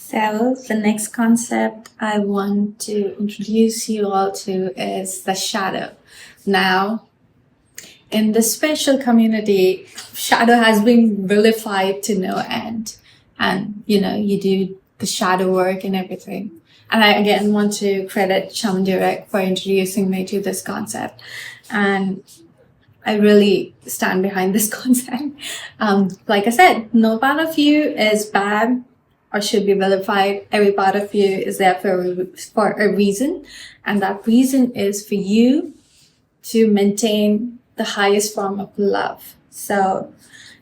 So the next concept I want to introduce you all to is the shadow. Now, in the spiritual community, shadow has been vilified to no end. And, you do the shadow work and everything. And I, again, want to credit shamandurek for introducing me to this concept. And I really stand behind this concept. Like I said, no part of you is bad or should be vilified. Every part of you is there for a reason. And that reason is for you to maintain the highest form of love. So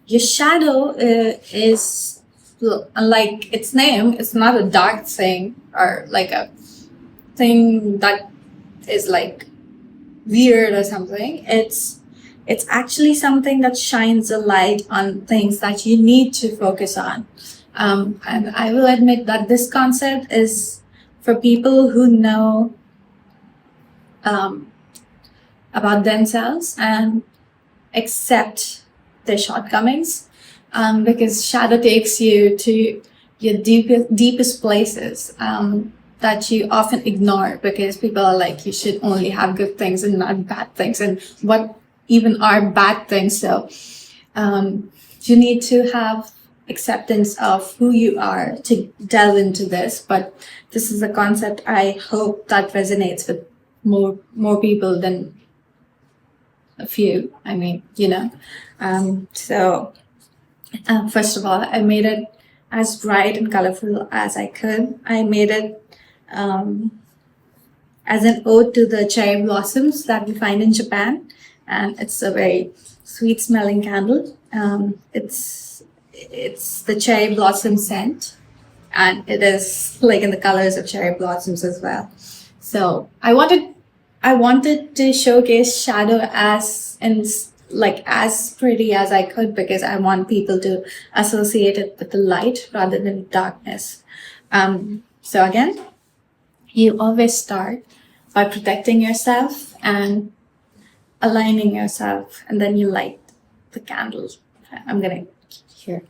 your shadow is, unlike its name, it's not a dark thing or like a thing that is like weird or something. It's actually something that shines a light on things that you need to focus on. And I will admit that this concept is for people who know about themselves and accept their shortcomings, because shadow takes you to your deepest places that you often ignore, because people are like, you should only have good things and not bad things, and what even are bad things. So you need to have acceptance of who you are to delve into this. But this is a concept I hope that resonates with more people than a few. I mean, so first of all, I made it as bright and colorful as I could. I made it as an ode to the cherry blossoms that we find in Japan, and it's a very sweet smelling candle. It's the cherry blossom scent, and it is like in the colors of cherry blossoms as well. So I wanted to showcase shadow as pretty as I could, because I want people to associate it with the light rather than darkness. So again, you always start by protecting yourself and aligning yourself, and then you light the candle. I'm gonna here.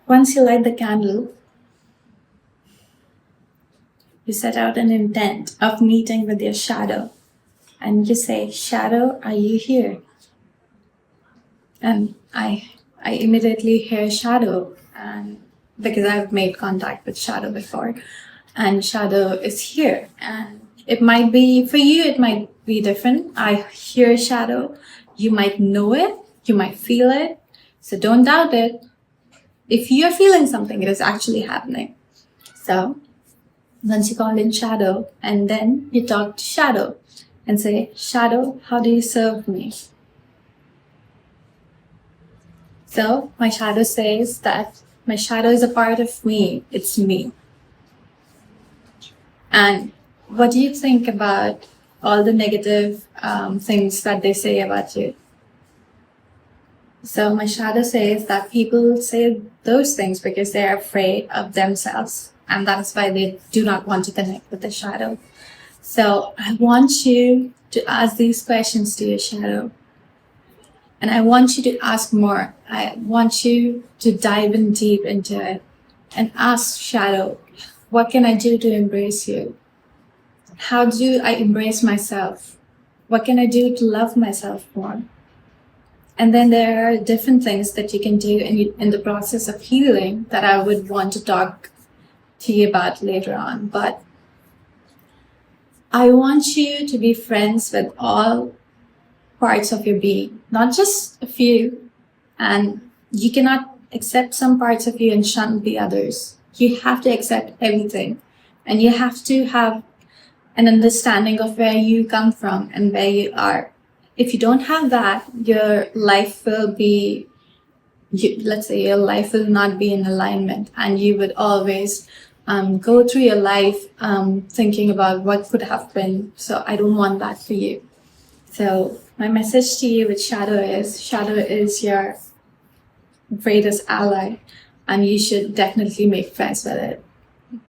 Once you light the candle, you set out an intent of meeting with your shadow, and you say, "Shadow, are you here?" And I immediately hear shadow, and because I've made contact with shadow before, and shadow is here. And it might be for you, it might be different. I hear shadow, you might know it, you might feel it, so don't doubt it. If you're feeling something, it is actually happening. So once you call in shadow, and then you talk to shadow and say, "Shadow, how do you serve me?" So my shadow says that my shadow is a part of me, it's me. And what do you think about all the negative things that they say about you? So my shadow says that people say those things because they're afraid of themselves, and that's why they do not want to connect with the shadow. So I want you to ask these questions to your shadow, and I want you to ask more. I want you to dive in deep into it and ask shadow, what can I do to embrace you? How do I embrace myself? What can I do to love myself more? And then there are different things that you can do in the process of healing that I would want to talk to you about later on. But I want you to be friends with all parts of your being, not just a few. And you cannot accept some parts of you and shun the others. You have to accept everything. And you have to have an understanding of where you come from and where you are. If you don't have that, your life will be, let's say your life will not be in alignment, and you would always go through your life thinking about what could have been. So I don't want that for you. So my message to you with shadow is your greatest ally, and you should definitely make friends with it.